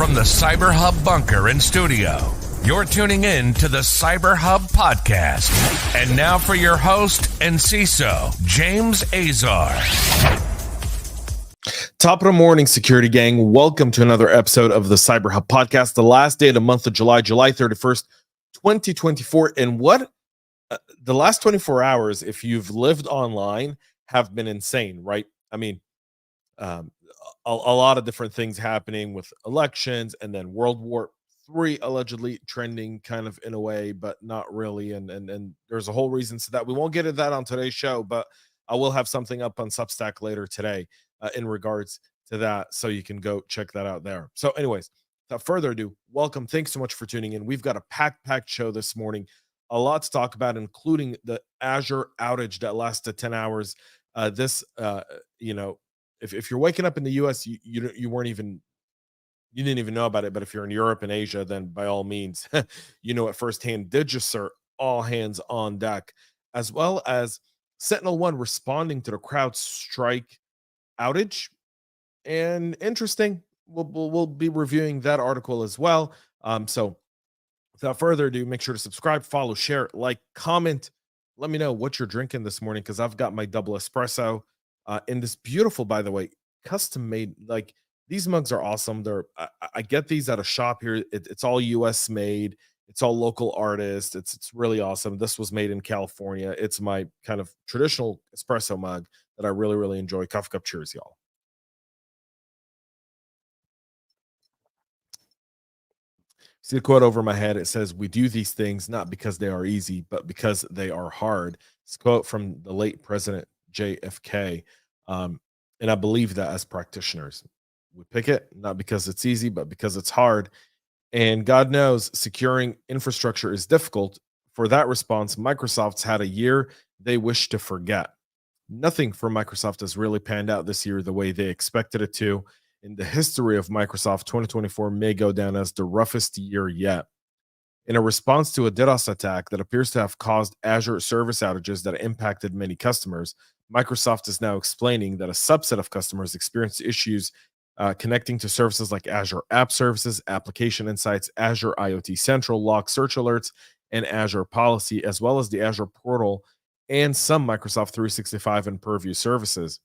From the CyberHub bunker and studio, you're tuning in to the CyberHub Podcast. And now for your host and CISO, James Azar. Top of the morning, security gang. Welcome to another episode of the CyberHub Podcast. The last day of the month of July 31st, 2024. And what the last 24 hours, if you've lived online, have been insane, right? I mean, a lot of different things happening with elections, and then World War III allegedly trending kind of in a way, but not really. And there's a whole reason to that. We won't get into that on today's show, but I will have something up on Substack later today in regards to that, so you can go check that out there. So anyways, without further ado, welcome. Thanks so much for tuning in. We've got a packed show this morning. A lot to talk about, including the Azure outage that lasted 10 hours. If you're waking up in the US, you didn't even know about it. But if you're in Europe and Asia, then by all means, you know it firsthand. Digicert, all hands on deck, as well as SentinelOne responding to the Crowdstrike outage. And interesting, we'll be reviewing that article as well. So without further ado, make sure to subscribe, follow, share, like, comment. Let me know what you're drinking this morning, because I've got my double espresso in this beautiful, by the way, custom made. Like, these mugs are awesome. I get these at a shop here. It's all US made. It's all local artists. It's really awesome. This was made in California. It's my kind of traditional espresso mug that I really enjoy. Coffee cup cheers, y'all. See the quote over my head. It says, "We do these things not because they are easy, but because they are hard." It's a quote from the late President JFK. And I believe that as practitioners, we pick it not because it's easy, but because it's hard. And God knows securing infrastructure is difficult. For that response, Microsoft's had a year they wish to forget. Nothing for Microsoft has really panned out this year the way they expected it to. In the history of Microsoft, 2024 may go down as the roughest year yet. In a response to a DDoS attack that appears to have caused Azure service outages that impacted many customers, Microsoft is now explaining that a subset of customers experienced issues connecting to services like Azure App Services, Application Insights, Azure IoT Central, Log Search Alerts, and Azure Policy, as well as the Azure Portal and some Microsoft 365 and Purview services.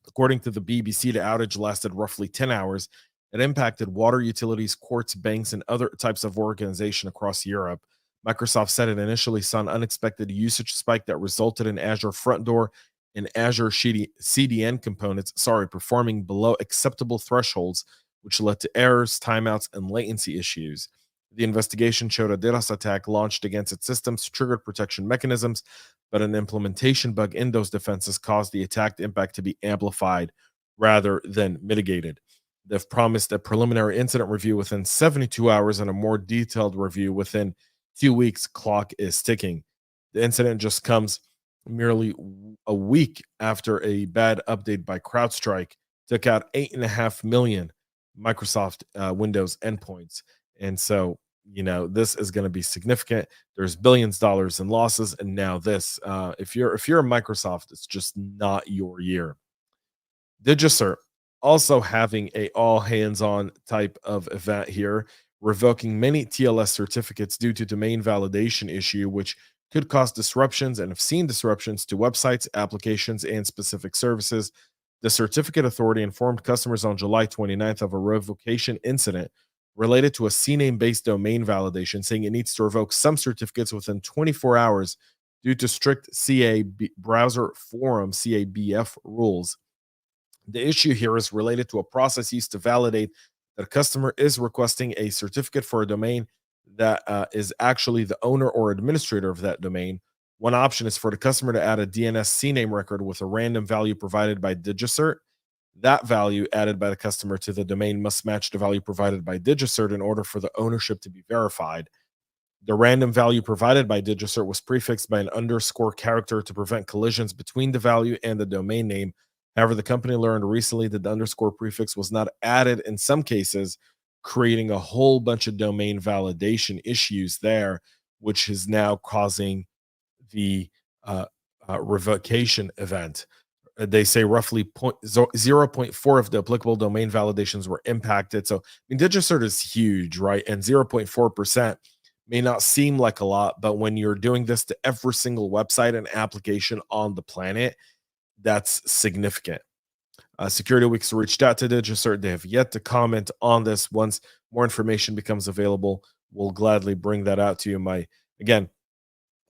According to the BBC, the outage lasted roughly 10 hours. It impacted water utilities, courts, banks, and other types of organization across Europe. Microsoft said it initially saw an unexpected usage spike that resulted in Azure Front Door and Azure CDN components, performing below acceptable thresholds, which led to errors, timeouts, and latency issues. The investigation showed a DDoS attack launched against its systems triggered protection mechanisms, but an implementation bug in those defenses caused the attack impact to be amplified rather than mitigated. They've promised a preliminary incident review within 72 hours and a more detailed review within 2 weeks. Clock is ticking. The incident just comes merely a week after a bad update by CrowdStrike took out 8.5 million Microsoft Windows endpoints. And so, this is going to be significant. There's billions of dollars in losses. And now this, if you're a Microsoft, it's just not your year. Digicert also having a all hands on type of event here, revoking many TLS certificates due to domain validation issue, which could cause disruptions and have seen disruptions to websites, applications, and specific services. The certificate authority informed customers on July 29th of a revocation incident related to a CNAME-based domain validation, saying it needs to revoke some certificates within 24 hours due to strict Browser Forum CABF rules. The issue here is related to a process used to validate that a customer is requesting a certificate for a domain that is actually the owner or administrator of that domain. One option is for the customer to add a DNS CNAME record with a random value provided by Digicert. That value added by the customer to the domain must match the value provided by Digicert in order for the ownership to be verified. The random value provided by Digicert was prefixed by an underscore character to prevent collisions between the value and the domain name. However, the company learned recently that the underscore prefix was not added in some cases, creating a whole bunch of domain validation issues there, which is now causing the revocation event. they say roughly 0.4 of the applicable domain validations were impacted. So, I mean, Digicert is huge, right? And 0.4% may not seem like a lot, but when you're doing this to every single website and application on the planet, that's significant. Security Weeks reached out to Digicert. They have yet to comment on this. Once more information becomes available, we'll gladly bring that out to you. Again,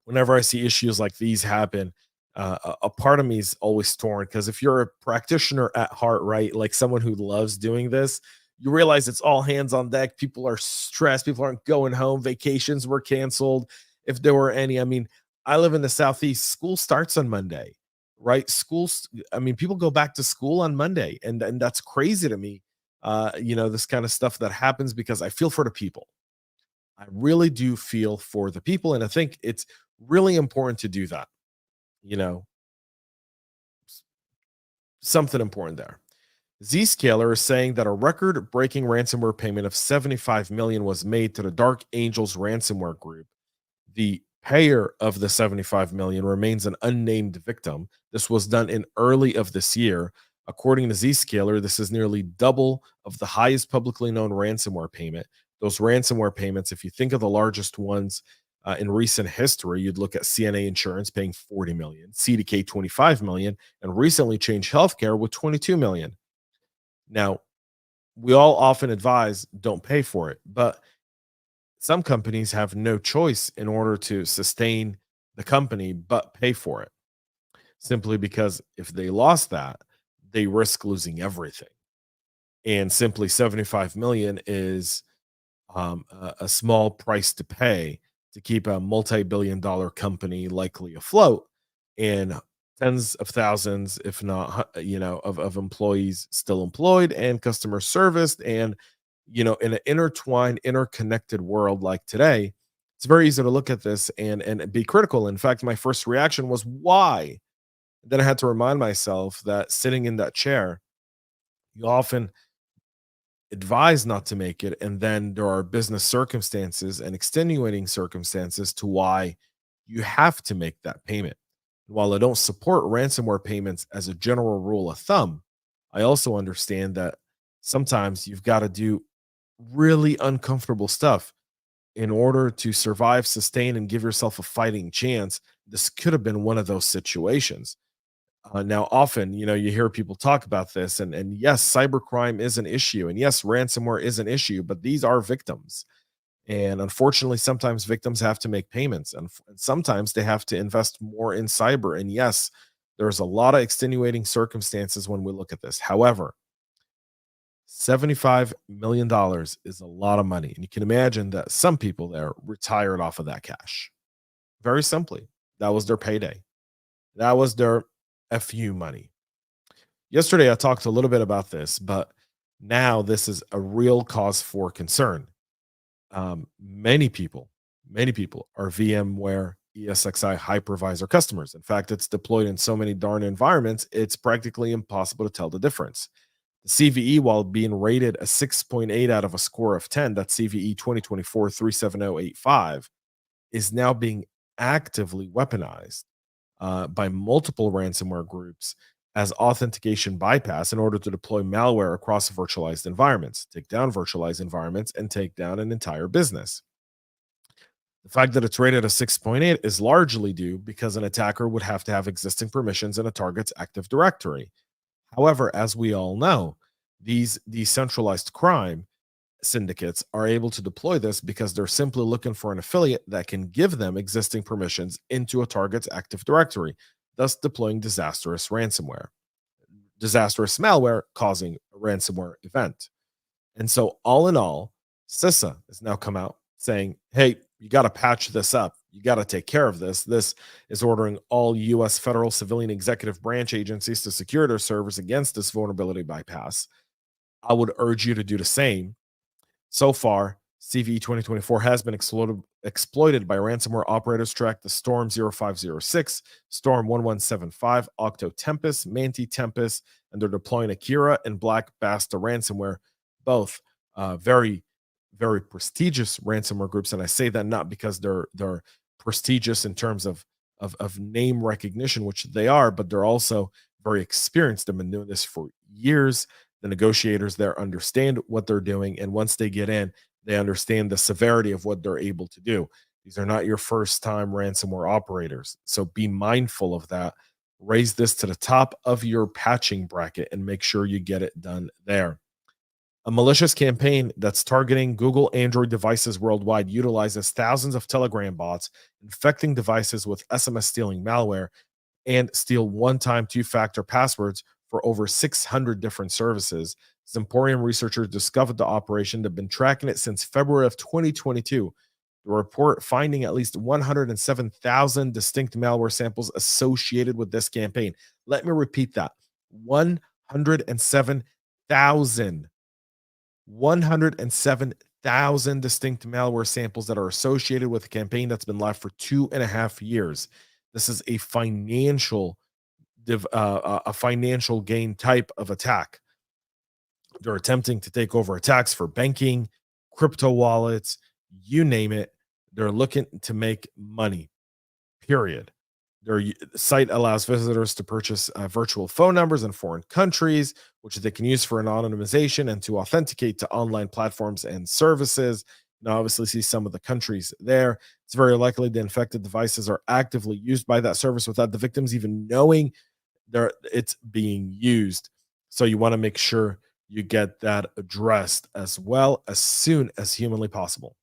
whenever I see issues like these happen, a part of me is always torn, because if you're a practitioner at heart, right, like someone who loves doing this, you realize it's all hands on deck. People are stressed. People aren't going home. Vacations were canceled, if there were any. I mean, I live in the Southeast. School starts on Monday, right? People go back to school on Monday, and that's crazy to me. This kind of stuff that happens, because I feel for the people. I really do feel for the people, and I think it's really important to do that. Something important there. Zscaler is saying that a record-breaking ransomware payment of 75 million was made to the Dark Angels ransomware group. The payer of the 75 million remains an unnamed victim. This was done in early of this year. According to Zscaler, this is nearly double of the highest publicly known ransomware payment. Those ransomware payments, if you think of the largest ones in recent history, you'd look at CNA Insurance paying 40 million, CDK 25 million, and recently Change Healthcare with 22 million. Now, we all often advise don't pay for it, but some companies have no choice in order to sustain the company but pay for it, simply because if they lost that, they risk losing everything. And simply 75 million is a small price to pay to keep a multi-billion-dollar company likely afloat, and tens of thousands, if not, of employees still employed and customer serviced. And, in an intertwined, interconnected world like today, it's very easy to look at this and be critical. In fact, my first reaction was, why? Then I had to remind myself that sitting in that chair, you often advise not to make it, and then there are business circumstances and extenuating circumstances to why you have to make that payment. While I don't support ransomware payments as a general rule of thumb, I also understand that sometimes you've got to do really uncomfortable stuff in order to survive, sustain, and give yourself a fighting chance. This could have been one of those situations. Now, often, you hear people talk about this, and yes, cybercrime is an issue, and yes, ransomware is an issue, but these are victims. And unfortunately, sometimes victims have to make payments, and sometimes they have to invest more in cyber. And yes, there's a lot of extenuating circumstances when we look at this. However, $75 million is a lot of money. And you can imagine that some people there retired off of that cash. Very simply, that was their payday. That was their FU money. Yesterday, I talked a little bit about this, but now this is a real cause for concern. Many people are VMware ESXi hypervisor customers. In fact, it's deployed in so many darn environments, it's practically impossible to tell the difference. The CVE, while being rated a 6.8 out of a score of 10, that's CVE 2024-37085, is now being actively weaponized by multiple ransomware groups as authentication bypass in order to deploy malware across virtualized environments, take down virtualized environments, and take down an entire business. The fact that it's rated a 6.8 is largely due because an attacker would have to have existing permissions in a target's Active Directory. However, as we all know, these decentralized crime syndicates are able to deploy this because they're simply looking for an affiliate that can give them existing permissions into a target's Active Directory, thus deploying disastrous malware causing a ransomware event. And so all in all, CISA has now come out saying, hey, you got to patch this up. You got to take care of this. This is ordering all U.S. federal civilian executive branch agencies to secure their servers against this vulnerability bypass. I would urge you to do the same. So far, CVE 2024 has been exploited by ransomware operators tracked to Storm 0506, Storm 1175, Octo Tempest, Manti Tempest, and they're deploying Akira and Black Basta ransomware, both very, very prestigious ransomware groups. And I say that not because they're prestigious in terms of name recognition, which they are, but they're also very experienced. They've been doing this for years. The negotiators there understand what they're doing. And once they get in, they understand the severity of what they're able to do. These are not your first time ransomware operators. So be mindful of that. Raise this to the top of your patching bracket and make sure you get it done there. A malicious campaign that's targeting Google Android devices worldwide utilizes thousands of Telegram bots, infecting devices with SMS stealing malware, and steal one-time two-factor passwords for over 600 different services. Zimporium researchers discovered the operation. They've been tracking it since February of 2022. The report finding at least 107,000 distinct malware samples associated with this campaign. Let me repeat that. 107,000 distinct malware samples that are associated with a campaign that's been live for 2.5 years. This is a financial gain type of attack. They're attempting to take over attacks for banking, crypto wallets, you name it. They're looking to make money, period. Their site allows visitors to purchase virtual phone numbers in foreign countries, which they can use for anonymization and to authenticate to online platforms and services. Now, obviously, see some of the countries there. It's very likely the infected devices are actively used by that service without the victims even knowing it's being used. So you want to make sure you get that addressed as well as soon as humanly possible.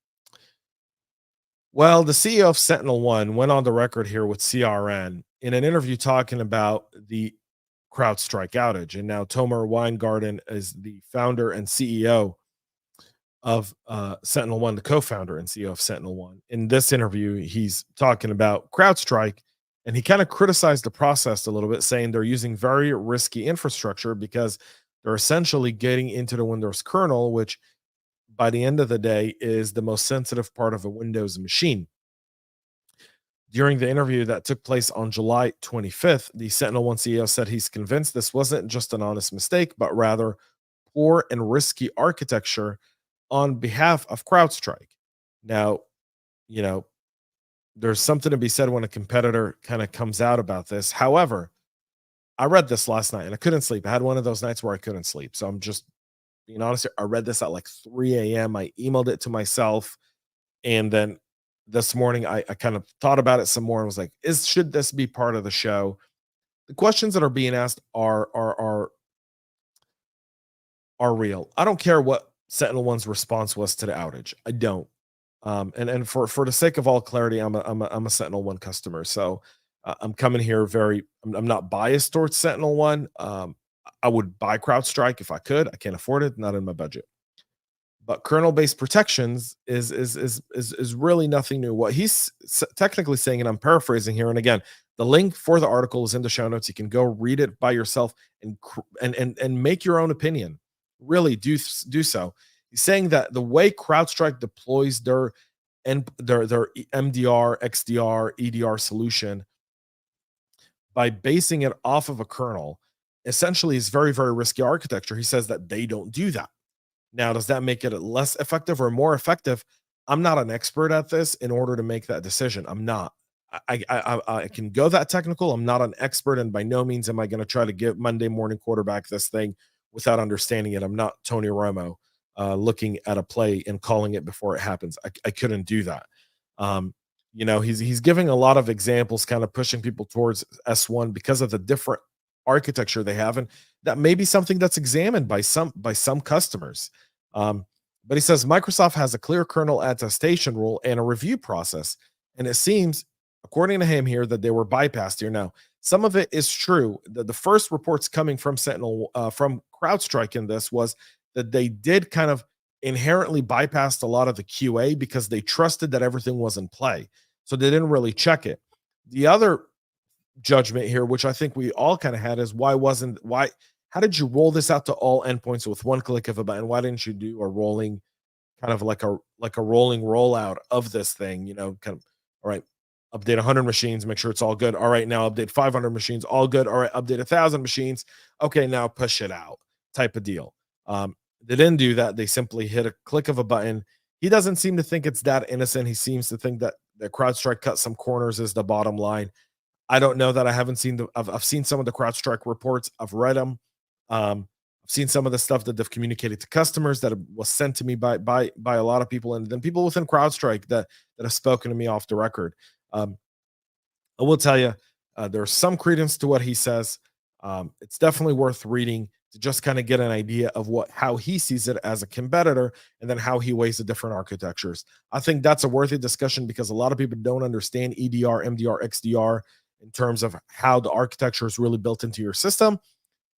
Well, the CEO of SentinelOne went on the record here with CRN in an interview talking about the Crowdstrike outage. And now Tomer Weingarten is the founder and CEO of SentinelOne, the co-founder and CEO of SentinelOne. In this interview, he's talking about Crowdstrike, and he kind of criticized the process a little bit, saying they're using very risky infrastructure because they're essentially getting into the Windows kernel, which by the end of the day is the most sensitive part of a Windows machine. During the interview that took place on July 25th, the SentinelOne CEO said he's convinced this wasn't just an honest mistake, but rather poor and risky architecture on behalf of Crowdstrike. Now, there's something to be said when a competitor kind of comes out about this. However, I read this last night and I couldn't sleep. I had one of those nights where I couldn't sleep. So I'm just being honest, I read this at like 3 a.m. I emailed it to myself. And then this morning, I kind of thought about it some more and was like, should this be part of the show? The questions that are being asked are real. I don't care what SentinelOne's response was to the outage. I don't. And for the sake of all clarity, I'm a SentinelOne customer. So I'm coming here I'm not biased towards SentinelOne. I would buy CrowdStrike if I could. I can't afford it, not in my budget. But kernel-based protections is really nothing new. What he's technically saying, and I'm paraphrasing here, and again, the link for the article is in the show notes. You can go read it by yourself and make your own opinion. Really do so. He's saying that the way CrowdStrike deploys their MDR, XDR, EDR solution by basing it off of a kernel essentially is very, very risky architecture. He says that they don't do that. Now, does that make it less effective or more effective? I'm not an expert at this in order to make that decision. I'm not. I can go that technical. I'm not an expert, and by no means am I going to try to give Monday morning quarterback this thing without understanding it. I'm not Tony Romo looking at a play and calling it before it happens. I couldn't do that. He's giving a lot of examples, kind of pushing people towards S1 because of the different architecture they have, and that may be something that's examined by some customers. But he says Microsoft has a clear kernel attestation rule and a review process, and it seems, according to him here, that they were bypassed here. Now, some of it is true. The first reports coming from from CrowdStrike in this was that they did kind of inherently bypassed a lot of the QA because they trusted that everything was in play, so they didn't really check it. The other judgment here, which I think we all kind of had, is how did you roll this out to all endpoints with one click of a button? Why didn't you do a rolling, kind of like a rolling rollout of this thing? Kind of, all right, update 100 machines, make sure it's all good. All right, now update 500 machines, all good. All right, update 1,000 machines. Okay, now push it out, type of deal. They didn't do that. They simply hit a click of a button. He doesn't seem to think it's that innocent. He seems to think that CrowdStrike cut some corners is the bottom line. I don't know that I haven't seen I've seen some of the CrowdStrike reports. I've read them. I've seen some of the stuff that they've communicated to customers that was sent to me by a lot of people, and then people within CrowdStrike that have spoken to me off the record. I will tell you, there's some credence to what he says. It's definitely worth reading to just kind of get an idea of how he sees it as a competitor, and then how he weighs the different architectures. I think that's a worthy discussion because a lot of people don't understand EDR, MDR, XDR in terms of how the architecture is really built into your system.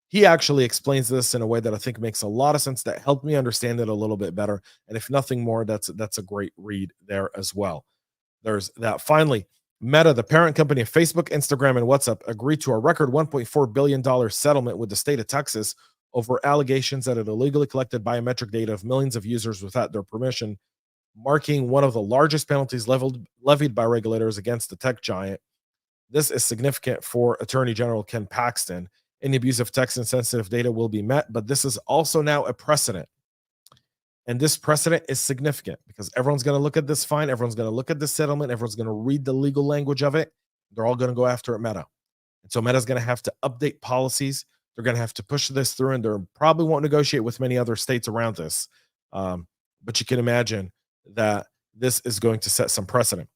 He actually explains this in a way that I think makes a lot of sense, that helped me understand it a little bit better. And if nothing more, that's a great read there as well. There's that. Finally, Meta, the parent company of Facebook, Instagram, and WhatsApp, agreed to a record $1.4 billion settlement with the state of Texas over allegations that it illegally collected biometric data of millions of users without their permission, marking one of the largest penalties levied by regulators against the tech giant. This is significant for Attorney General Ken Paxton. Any abuse of text and sensitive data will be met, but this is also now a precedent. And this precedent is significant because everyone's going to look at this fine. Everyone's going to look at this settlement. Everyone's going to read the legal language of it. They're all going to go after it, Meta. And so Meta's going to have to update policies. They're going to have to push this through, and they probably won't negotiate with many other states around this. But you can imagine that this is going to set some precedent.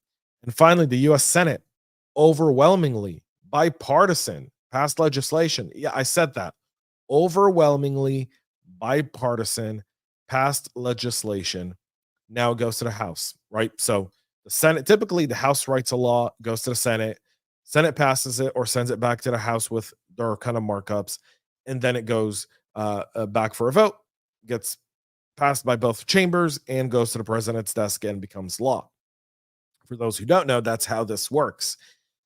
And finally, the U.S. Senate overwhelmingly bipartisan passed legislation. Yeah, I said that. Overwhelmingly bipartisan passed legislation. Now it goes to the House, right? So the Senate, typically the House writes a law, goes to the Senate. Senate passes it or sends it back to the House with their kind of markups, and then it goes back for a vote, gets passed by both chambers, and goes to the president's desk and becomes law. For those who don't know, that's how this works.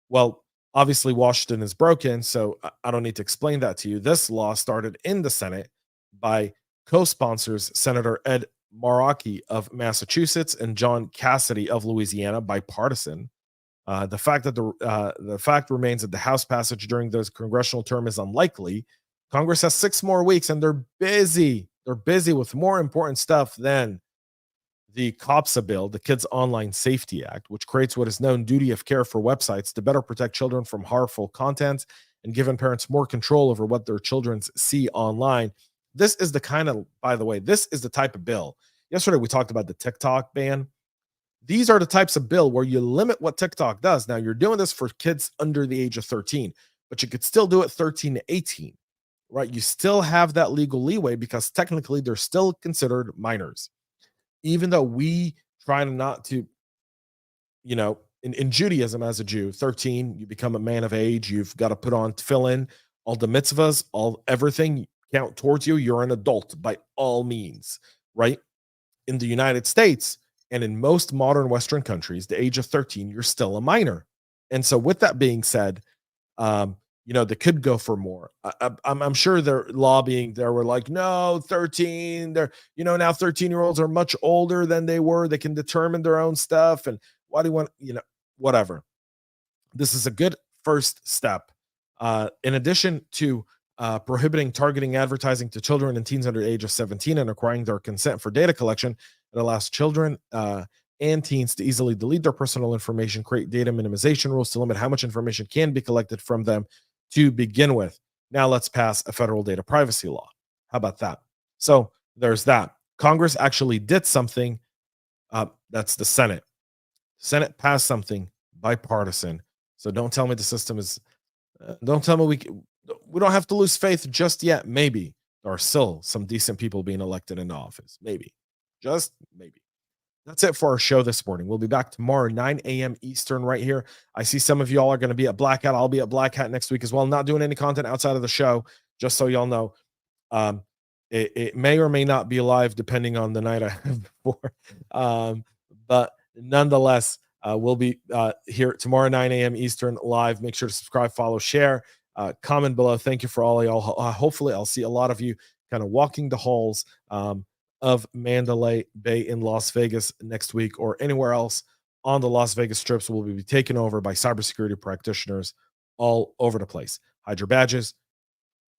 Well, obviously, Washington is broken, so I don't need to explain that to you. This law started in the Senate by co-sponsors Senator Ed Markey of Massachusetts and John Cassidy of Louisiana, bipartisan. The fact remains that the House passage during this congressional term is unlikely. Congress has 6 more weeks, and they're busy. They're busy with more important stuff than the COPSA bill, the Kids Online Safety Act, which creates what is known duty of care for websites to better protect children from harmful content and giving parents more control over what their children see online. This is the kind of, by the way, this is the type of bill. Yesterday, we talked about the TikTok ban. These are the types of bill where you limit what TikTok does. Now, you're doing this for kids under the age of 13, but you could still do it 13 to 18, right? You still have that legal leeway because technically they're still considered minors. Even though we try not to, in Judaism, as a Jew, 13, you become a man of age. You've got to fill in all the mitzvahs, everything count towards you. You're an adult by all means, right? In the United States and in most modern Western countries, the age of 13, you're still a minor. And so with that being said, they could go for more. I'm sure they're lobbying. They were like, no, 13. They're, now 13-year-olds are much older than they were. They can determine their own stuff. And why do you want, whatever. This is a good first step. In addition to prohibiting targeting advertising to children and teens under the age of 17 and requiring their consent for data collection, it allows children and teens to easily delete their personal information, create data minimization rules to limit how much information can be collected from them to begin with. Now let's pass a federal data privacy law. How about that? So there's that. Congress actually did something. That's the Senate. Senate passed something bipartisan. So don't tell me the system is, don't tell me we don't have to lose faith just yet. Maybe there are still some decent people being elected into office. Maybe, just maybe. That's it for our show this morning. We'll be back tomorrow, 9 a.m. Eastern, right here. I see some of y'all are going to be at Black Hat. I'll be at Black Hat next week as well. Not doing any content outside of the show, just so y'all know. It may or may not be live depending on the night I have before. But nonetheless, we'll be here tomorrow, 9 a.m. Eastern, live. Make sure to subscribe, follow, share, comment below. Thank you for all of y'all. Hopefully, I'll see a lot of you kind of walking the halls of Mandalay Bay in Las Vegas next week, or anywhere else on the Las Vegas strips. Will be taken over by cybersecurity practitioners all over the place. Hide your badges,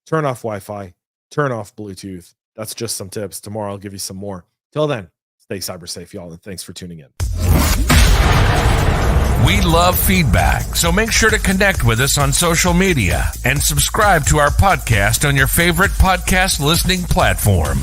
turn off Wi-Fi, turn off Bluetooth. That's just some tips. Tomorrow I'll give you some more. Till then, stay cyber safe, y'all, and thanks for tuning in. We love feedback, so make sure to connect with us on social media and subscribe to our podcast on your favorite podcast listening platform.